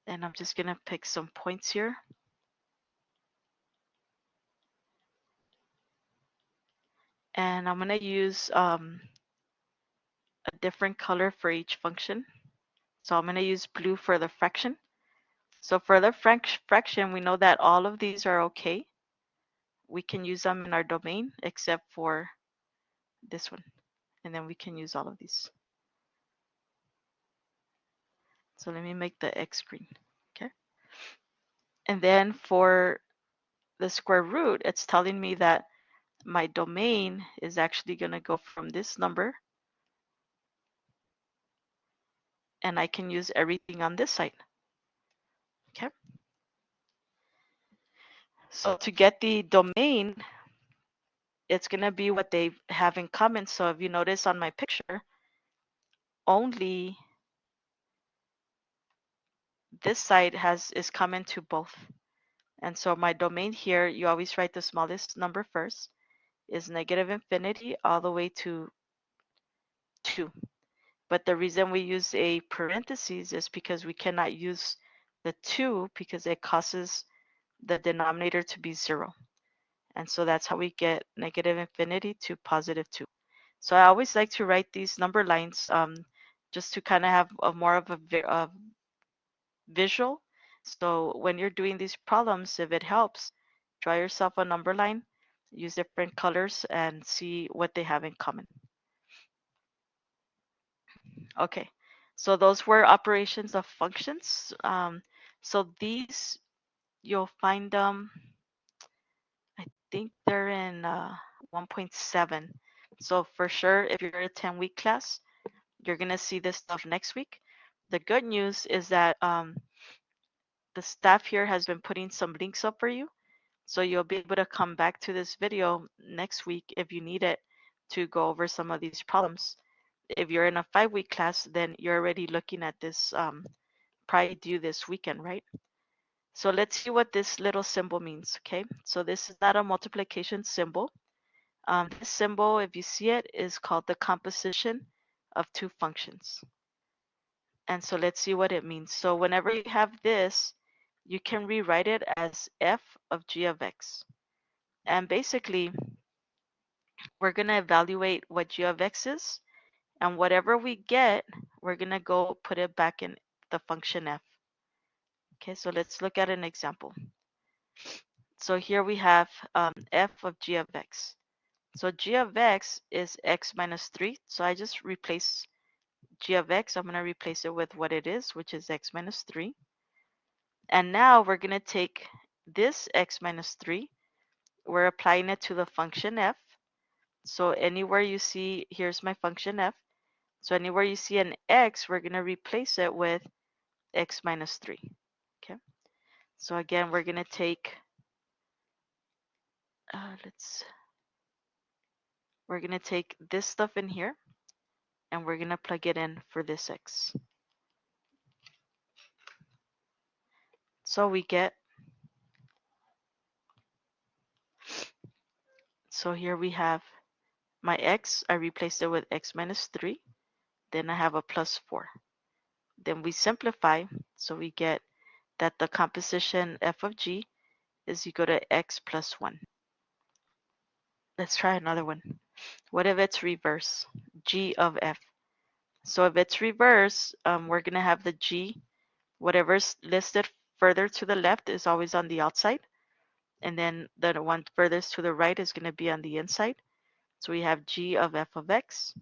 And I'm just gonna pick some points here. And I'm gonna use a different color for each function. So I'm gonna use blue for the fraction. So for the fraction, we know that all of these are okay. We can use them in our domain except for this one. And then we can use all of these. So let me make the X green, okay? And then for the square root, it's telling me that my domain is actually gonna go from this number, and I can use everything on this side, okay? So to get the domain, it's gonna be what they have in common. So if you notice on my picture, only this side is common to both. And so my domain here, you always write the smallest number first, is negative infinity all the way to 2. But the reason we use a parentheses is because we cannot use the 2 because it causes the denominator to be 0. And so that's how we get negative infinity to positive 2. So I always like to write these number lines just to kind of have a more of a visual. So when you're doing these problems, if it helps, draw yourself a number line, use different colors, and see what they have in common. Okay, so those were operations of functions. So these, you'll find them, I think they're in 1.7. So for sure, if you're a 10-week class, you're going to see this stuff next week. The good news is that the staff here has been putting some links up for you. So you'll be able to come back to this video next week if you need it to go over some of these problems. If you're in a 5-week class, then you're already looking at this probably due this weekend, right? So let's see what this little symbol means, okay? So this is not a multiplication symbol. This symbol, if you see it, is called the composition of two functions. And so let's see what it means. So whenever you have this, you can rewrite it as f of g of x. And basically, we're going to evaluate what g of x is. And whatever we get, we're going to go put it back in the function f. Okay, so let's look at an example. So here we have f of g of x. So g of x is x minus 3. So I just replace g of x. I'm going to replace it with what it is, which is x minus 3. And now we're going to take this x minus 3. We're applying it to the function f. So anywhere you see, here's my function f. So anywhere you see an x, we're going to replace it with x minus 3. Okay. So again, we're going to take, we're going to take this stuff in here and we're going to plug it in for this x. So we get, so here we have my x, I replaced it with x minus 3. Then I have a plus 4. Then we simplify, so we get that the composition f of g is equal to x plus 1. Let's try another one. What if it's reverse? G of f. So if it's reverse, we're going to have the g, whatever's listed further to the left is always on the outside. And then the one furthest to the right is going to be on the inside. So we have g of f of x.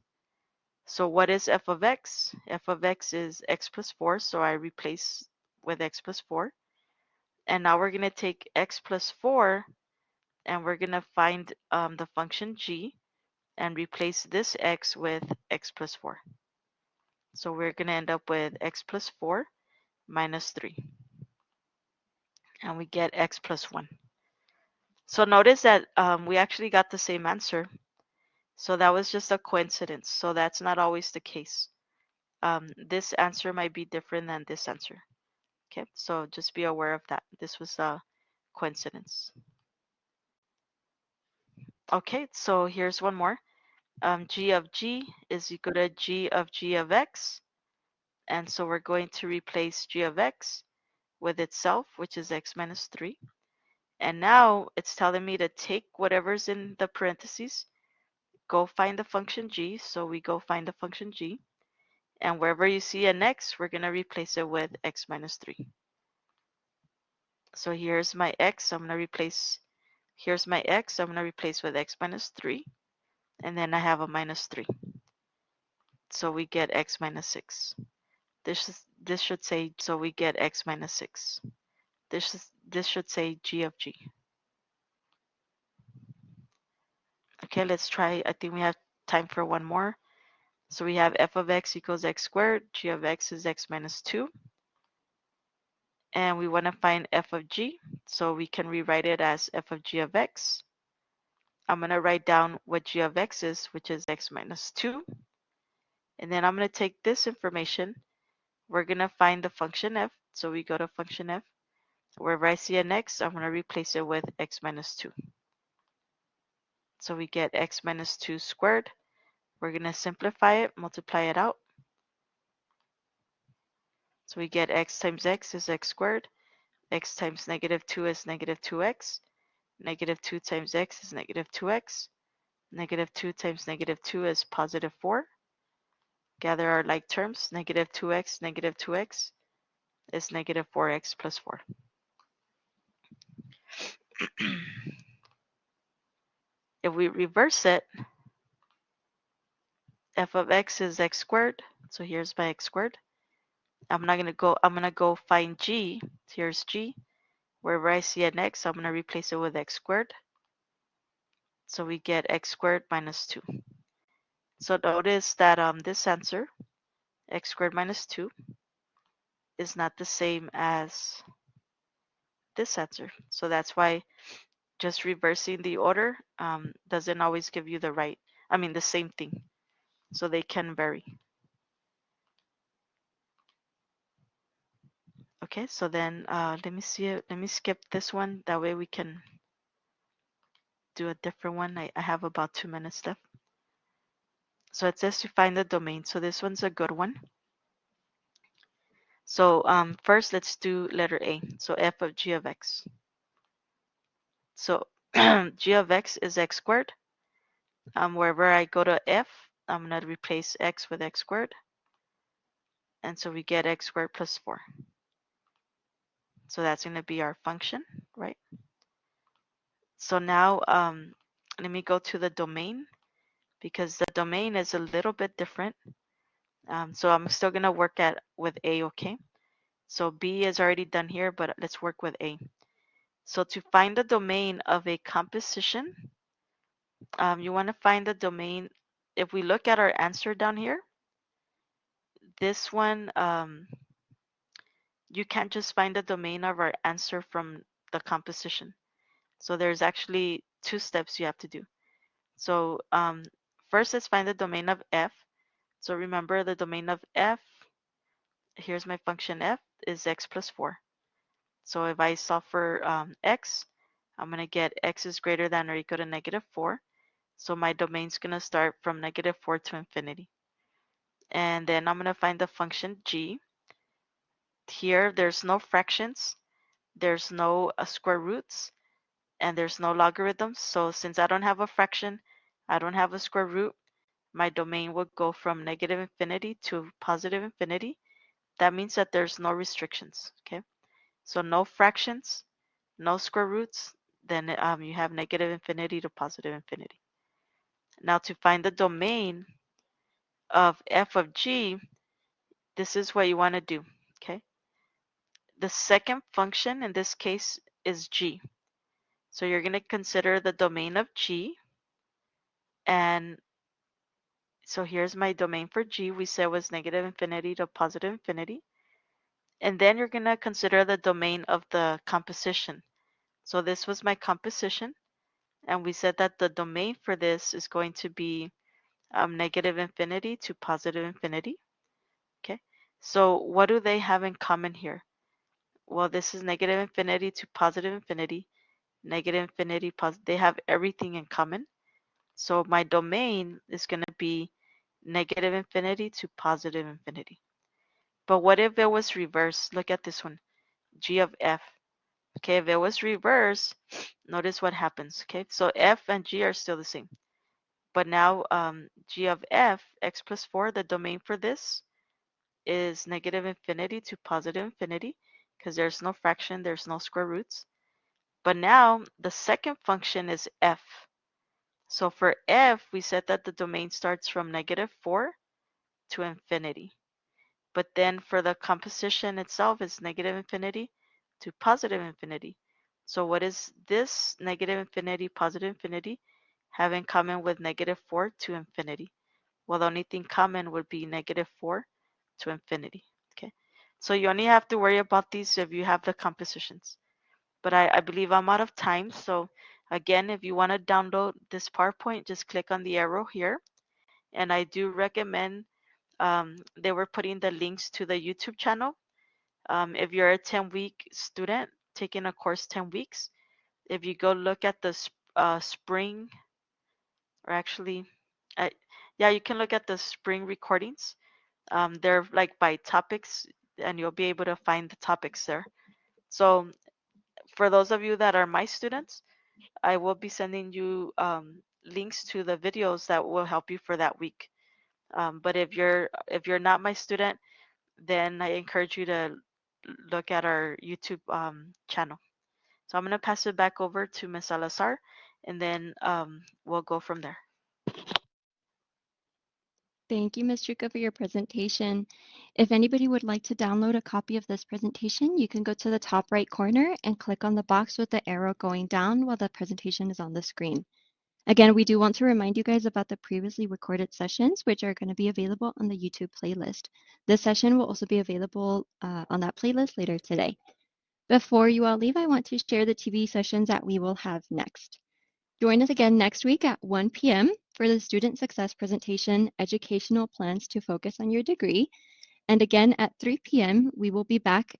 So what is f of x? F of x is x plus 4. So I replace with x plus 4. And now we're going to take x plus 4 and we're going to find the function g and replace this x with x plus 4. So we're going to end up with x plus 4 minus 3. and we get x plus 1. So notice that we actually got the same answer. So that was just a coincidence. So that's not always the case. This answer might be different than this answer. Okay, so just be aware of that. This was a coincidence. Okay, so here's one more. G of g is equal to g of x. And so we're going to replace g of x with itself, which is x minus 3. And now it's telling me to take whatever's in the parentheses, go find the function g. So we go find the function g. And wherever you see an x, we're going to replace it with x minus 3. So here's my x. Here's my x. I'm going to replace with x minus 3. And then I have a minus 3. So we get x minus 6. This should say, so we get x minus 6. This should say g of g. Okay, let's try. I think we have time for one more. So we have f of x equals x squared. G of x is x minus 2. And we want to find f of g. So we can rewrite it as f of g of x. I'm going to write down what g of x is, which is x minus 2. And then I'm going to take this information. We're going to find the function f. So we go to function f. Wherever I see an x, I'm going to replace it with x minus 2. So we get x minus 2 squared. We're going to simplify it, multiply it out. So we get x times x is x squared. X times negative 2 is negative 2x. Negative 2 times x is negative 2x. Negative 2 times negative 2 is positive 4. Gather our like terms. Negative 2x is negative 4x plus 4. If we reverse it, f of x is x squared. So here's my x squared. I'm gonna go find g. Here's g. Wherever I see an x, I'm gonna replace it with x squared. So we get x squared minus 2. So notice that this answer, x squared minus 2, is not the same as this answer. So that's why just reversing the order doesn't always give you the same thing. So they can vary. Okay, so then let me see it. Let me skip this one. That way we can do a different one. I have about 2 minutes left. So it says to find the domain. So this one's a good one. So first let's do letter A. So f of g of x. So g of x is x squared. Wherever I go to f, I'm going to replace x with x squared. And so we get x squared plus 4. So that's going to be our function, right? So now let me go to the domain because the domain is a little bit different. So I'm still going to work with A, okay? So B is already done here, but let's work with A. So to find the domain of a composition, you want to find the domain. If we look at our answer down here, this one, you can't just find the domain of our answer from the composition. So there's actually 2 steps you have to do. So first, let's find the domain of f. So remember the domain of f, here's my function f, is x plus 4. So if I solve for x, I'm going to get x is greater than or equal to negative 4. So my domain's going to start from negative 4 to infinity. And then I'm going to find the function g. Here, there's no fractions, there's no square roots, and there's no logarithms. So since I don't have a fraction, I don't have a square root, my domain will go from negative infinity to positive infinity. That means that there's no restrictions, okay? So no fractions, no square roots, then you have negative infinity to positive infinity. Now to find the domain of f of g, this is what you want to do, okay? The second function in this case is g. So you're going to consider the domain of g. And so here's my domain for g. We said was negative infinity to positive infinity. And then you're going to consider the domain of the composition. So this was my composition, and we said that the domain for this is going to be negative infinity to positive infinity. Okay, so what do they have in common here? Well, this is negative infinity to positive infinity, negative infinity, they have everything in common. So my domain is going to be negative infinity to positive infinity. But what if it was reversed? Look at this one, g of f. Okay, if it was reversed, notice what happens. Okay, so f and g are still the same. But now g of f, x plus 4, the domain for this is negative infinity to positive infinity because there's no fraction, there's no square roots. But now the second function is f. So for f, we said that the domain starts from negative 4 to infinity. But then for the composition itself, it's negative infinity to positive infinity. So what is this negative infinity, positive infinity have in common with negative 4 to infinity? Well, the only thing common would be negative 4 to infinity. Okay, so you only have to worry about these if you have the compositions. But I believe I'm out of time. So again, if you want to download this PowerPoint, just click on the arrow here. And I do recommend they were putting the links to the YouTube channel. If you're a 10-week student taking a course 10 weeks, if you go look at the spring, or actually, uh, yeah, you can look at the spring recordings. They're like by topics, and you'll be able to find the topics there. So for those of you that are my students, I will be sending you links to the videos that will help you for that week. But if you're not my student, then I encourage you to look at our YouTube channel. So I'm going to pass it back over to Ms. Salazar, and then we'll go from there. Thank you, Ms. Truca, for your presentation. If anybody would like to download a copy of this presentation, you can go to the top right corner and click on the box with the arrow going down while the presentation is on the screen. Again, we do want to remind you guys about the previously recorded sessions, which are going to be available on the YouTube playlist. This session will also be available on that playlist later today. Before you all leave, I want to share the TV sessions that we will have next. Join us again next week at 1 p.m. for the Student Success Presentation, Educational Plans to Focus on Your Degree. And again at 3 p.m., we will be back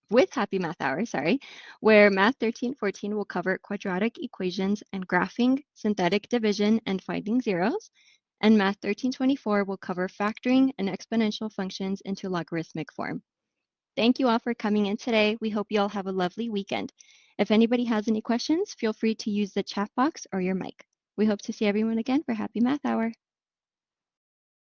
with Happy Math Hour, where Math 1314 will cover quadratic equations and graphing, synthetic division, and finding zeros. And Math 1324 will cover factoring and exponential functions into logarithmic form. Thank you all for coming in today. We hope you all have a lovely weekend. If anybody has any questions, feel free to use the chat box or your mic. We hope to see everyone again for Happy Math Hour.